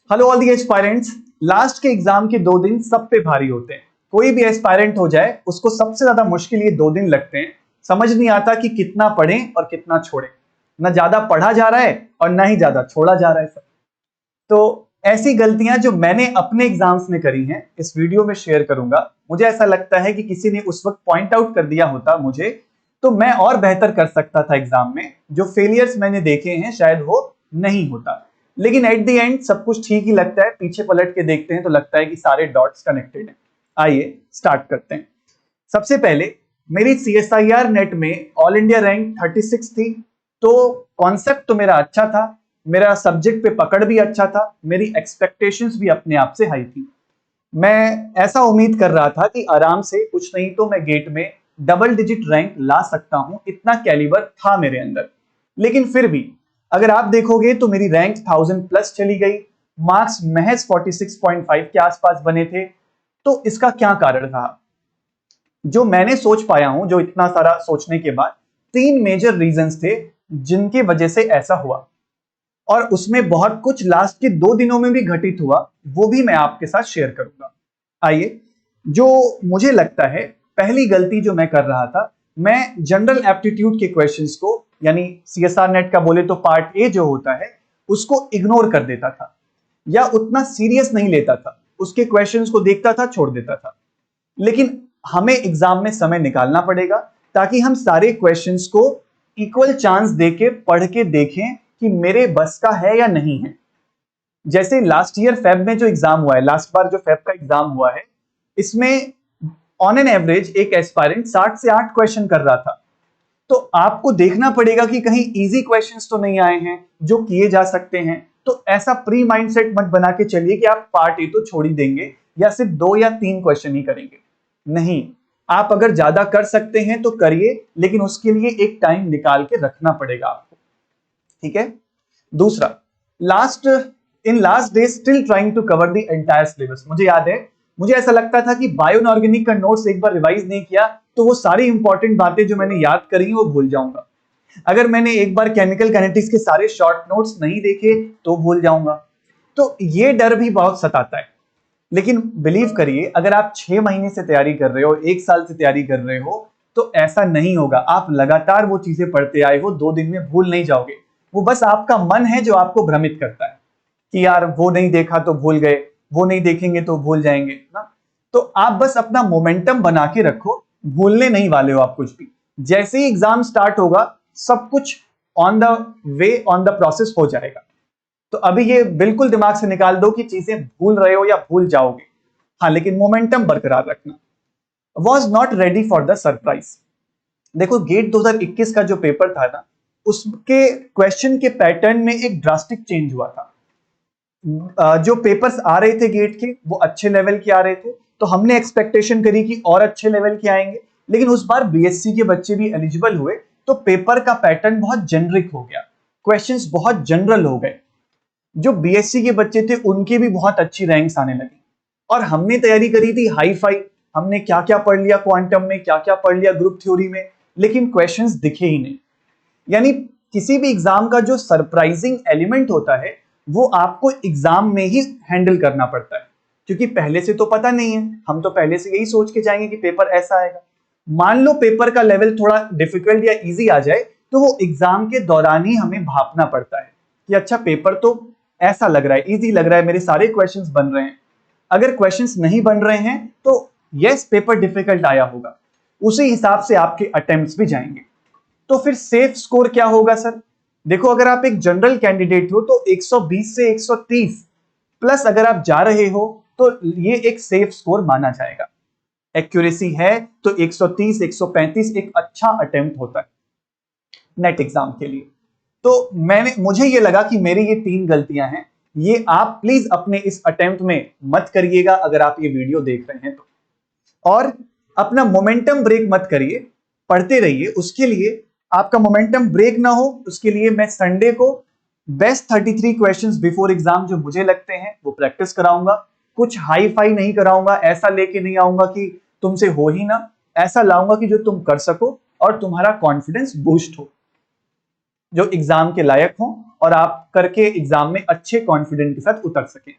Hello all the aspirants. Last के exam के 2 दिन सब पे भारी होते हैं। कोई भी एस्पायरेंट हो जाए उसको सबसे ज्यादा मुश्किल ये 2 दिन लगते हैं। समझ नहीं आता कि कितना पढ़ें और कितना छोड़ें। ना ज्यादा पढ़ा जा रहा है और ना ही ज्यादा छोड़ा जा रहा है सब। तो ऐसी गलतियां जो मैंने अपने एग्जाम्स में करी हैं इस वीडियो में शेयर करूंगा। मुझे ऐसा लगता है कि किसी ने उस वक्त पॉइंट आउट कर दिया होता मुझे, तो मैं और बेहतर कर सकता था एग्जाम में। जो फेलियर्स मैंने देखे हैं शायद वो नहीं होता, लेकिन एट द एंड सब कुछ ठीक ही लगता है। पीछे पलट के देखते हैं तो लगता है कि सारे डॉट्स कनेक्टेड हैं। आइए स्टार्ट करते हैं। सबसे पहले मेरी CSIR नेट में ऑल इंडिया रैंक 36 थी। तो कॉन्सेप्ट तो मेरा अच्छा था, मेरा सब्जेक्ट पे पकड़ भी अच्छा था, मेरी एक्सपेक्टेशंस भी अपने आप से हाई थी। मैं ऐसा उम्मीद कर रहा था कि आराम से कुछ नहीं तो मैं गेट में डबल डिजिट रैंक ला सकता हूं, इतना कैलिबर था मेरे अंदर। लेकिन फिर भी अगर आप देखोगे तो मेरी रैंक 1000 प्लस चली गई। मार्क्स महज 46.5 के आसपास बने थे। तो इसका क्या कारण रहा? जो मैंने सोच पाया हूं, जो इतना सारा सोचने के बाद 3 मेजर रीजंस थे जिनकी वजह से ऐसा हुआ, और उसमें बहुत कुछ लास्ट के 2 दिनों में भी घटित हुआ, वो भी मैं आपके साथ शेयर करूंगा। आइए, जो मुझे लगता है पहली गलती जो मैं कर रहा था, मैं जनरल एप्टीट्यूड के क्वेश्चंस को, यानी CSR नेट का बोले तो पार्ट ए जो होता है, उसको इग्नोर कर देता था या उतना सीरियस नहीं लेता था। उसके क्वेश्चंस को देखता था, छोड़ देता था। लेकिन हमें एग्जाम में समय निकालना पड़ेगा ताकि हम सारे क्वेश्चंस को इक्वल चांस देके पढ़ के देखें कि मेरे बस का है या नहीं है। जैसे लास्ट ईयर फेब में जो एग्जाम हुआ है, लास्ट बार जो फेब का एग्जाम हुआ है, इसमें ऑन एन एवरेज एक एस्पायरेंट 60 से 8 क्वेश्चन कर रहा था। तो आपको देखना पड़ेगा कि कहीं इजी क्वेश्चंस तो नहीं आए हैं जो किए जा सकते हैं। तो ऐसा प्री माइंडसेट मत बना के चलिए कि आप पार्ट ए तो छोड़ ही देंगे या सिर्फ 2 या 3 क्वेश्चन ही करेंगे। नहीं, आप अगर ज्यादा कर सकते हैं तो करिए, लेकिन उसके लिए एक टाइम निकाल के रखना पड़ेगा आपको। ठीक है। दूसरा, last day still trying to cover the entire syllabus. मुझे याद है, मुझे ऐसा लगता था कि बायो ऑर्गेनिक का नोट्स एक बार रिवाइज नहीं किया तो वो सारी इंपॉर्टेंट बातें जो मैंने याद करी वो भूल जाऊंगा। अगर मैंने एक बार केमिकल काइनेटिक्स के सारे शॉर्ट नोट्स नहीं देखे तो भूल जाऊंगा। तो ये डर भी बहुत सताता है। लेकिन बिलीव करिए, अगर आप 6 महीने से तैयारी कर रहे हो, 1 साल से तैयारी कर रहे हो, तो ऐसा नहीं होगा। आप लगातार वो चीजें पढ़ते आए हो, 2 दिन में भूल नहीं जाओगे। वो बस आपका मन है जो आपको भ्रमित करता है कि यार वो नहीं देखा तो भूल गए, वो नहीं देखेंगे तो भूल जाएंगे ना। तो आप बस अपना मोमेंटम बना के रखो, भूलने नहीं वाले हो आप कुछ भी। जैसे ही एग्जाम स्टार्ट होगा सब कुछ on the way, on the process हो जाएगा। तो अभी ये बिल्कुल दिमाग से निकाल दो कि चीजें भूल रहे हो या भूल जाओगे। हाँ, लेकिन मोमेंटम बरकरार रखना। Was not ready for the surprise. देखो, गेट 2021 का जो पेपर था ना, उसके क्वेश्चन के पैटर्न में एक ड्रास्टिक चेंज हुआ था। जो पेपर्स आ रहे थे गेट के वो अच्छे लेवल के आ रहे थे, तो हमने एक्सपेक्टेशन करी कि और अच्छे लेवल के आएंगे। लेकिन उस बार BSc के बच्चे भी एलिजिबल हुए, तो पेपर का पैटर्न बहुत जेनरिक हो गया, क्वेश्चंस बहुत जनरल हो गए। जो BSc के बच्चे थे उनके भी बहुत अच्छी रैंक्स आने लगी, और हमने तैयारी करी थी हाई फाई। हमने क्या क्या पढ़ लिया क्वांटम में, क्या क्या पढ़ लिया ग्रुप थ्योरी में, लेकिन क्वेश्चंस दिखे ही नहीं। यानी किसी भी एग्जाम का जो सरप्राइजिंग एलिमेंट होता है वो आपको एग्जाम में ही हैंडल करना पड़ता है, क्योंकि पहले से तो पता नहीं है। हम तो पहले से यही सोच के जाएंगे कि पेपर ऐसा आएगा। मान लो पेपर का लेवल थोड़ा डिफिकल्ट या इजी आ जाए, तो वो एग्जाम के दौरान ही हमें भापना पड़ता है कि अच्छा पेपर तो ऐसा लग रहा है, इजी लग रहा है, मेरे सारे क्वेश्चंस बन रहे हैं। अगर क्वेश्चंस नहीं बन रहे हैं तो यस, पेपर डिफिकल्ट आया होगा, उसी हिसाब से आपके अटेम्प्ट्स भी जाएंगे। तो फिर सेफ स्कोर क्या होगा सर? देखो, अगर आप एक जनरल कैंडिडेट हो तो 120 से 130 प्लस अगर आप जा रहे हो तो ये एक सेफ स्कोर माना जाएगा। एक्यूरेसी है तो 130 135 एक अच्छा अटेम्प्ट होता है नेट एग्जाम के लिए। तो मुझे ये लगा कि मेरी ये 3 गलतियां हैं, ये आप प्लीज अपने इस अटेम्प्ट में मत करिएगा अगर आप ये वीडियो देख रहे हैं तो। और अपना मोमेंटम ब्रेक मत करिए, पढ़ते रहिए। उसके लिए आपका मोमेंटम ब्रेक ना हो, उसके लिए मैं संडे को बेस्ट 33 क्वेश्चंस बिफोर एग्जाम जो मुझे लगते हैं वो प्रैक्टिस कराऊंगा। कुछ हाई फाई नहीं कराऊंगा, ऐसा लेके नहीं आऊंगा कि तुमसे हो ही ना। ऐसा लाऊंगा कि जो तुम कर सको और तुम्हारा कॉन्फिडेंस बूस्ट हो, जो एग्जाम के लायक हो और आप करके एग्जाम में अच्छे कॉन्फिडेंट के साथ उतर सकें।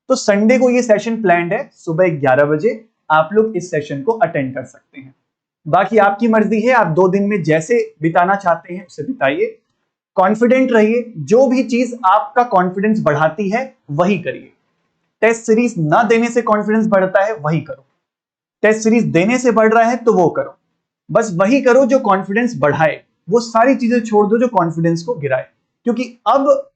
तो संडे को ये सेशन प्लान्ड है, सुबह 11 बजे आप लोग इस सेशन को अटेंड कर सकते हैं। बाकी आपकी मर्जी है, आप 2 दिन में जैसे बिताना चाहते हैं उसे बिताइए, कॉन्फिडेंट रहिए, जो भी चीज आपका कॉन्फिडेंस बढ़ाती है वही करिए। टेस्ट सीरीज ना देने से कॉन्फिडेंस बढ़ता है वही करो, टेस्ट सीरीज देने से बढ़ रहा है तो वो करो, बस वही करो जो कॉन्फिडेंस बढ़ाए, वो सारी चीजें छोड़ दो जो कॉन्फिडेंस को गिराए। क्योंकि अब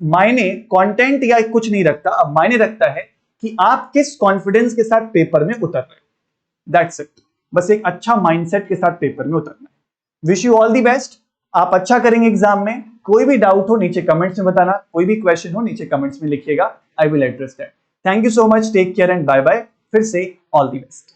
मायने कंटेंट या कुछ नहीं रखता, अब मायने रखता है कि आप किस कॉन्फिडेंस के साथ पेपर में उतर रहे हो। दैट्स इट, बस एक अच्छा माइंडसेट के साथ पेपर में उतरना है। Wish you all the best, आप अच्छा करेंगे एग्जाम में। कोई भी डाउट हो नीचे कमेंट्स में बताना, कोई भी क्वेश्चन हो नीचे कमेंट्स में लिखिएगा, I will address that. Thank you so much, take care and bye bye. फिर से ऑल दी बेस्ट।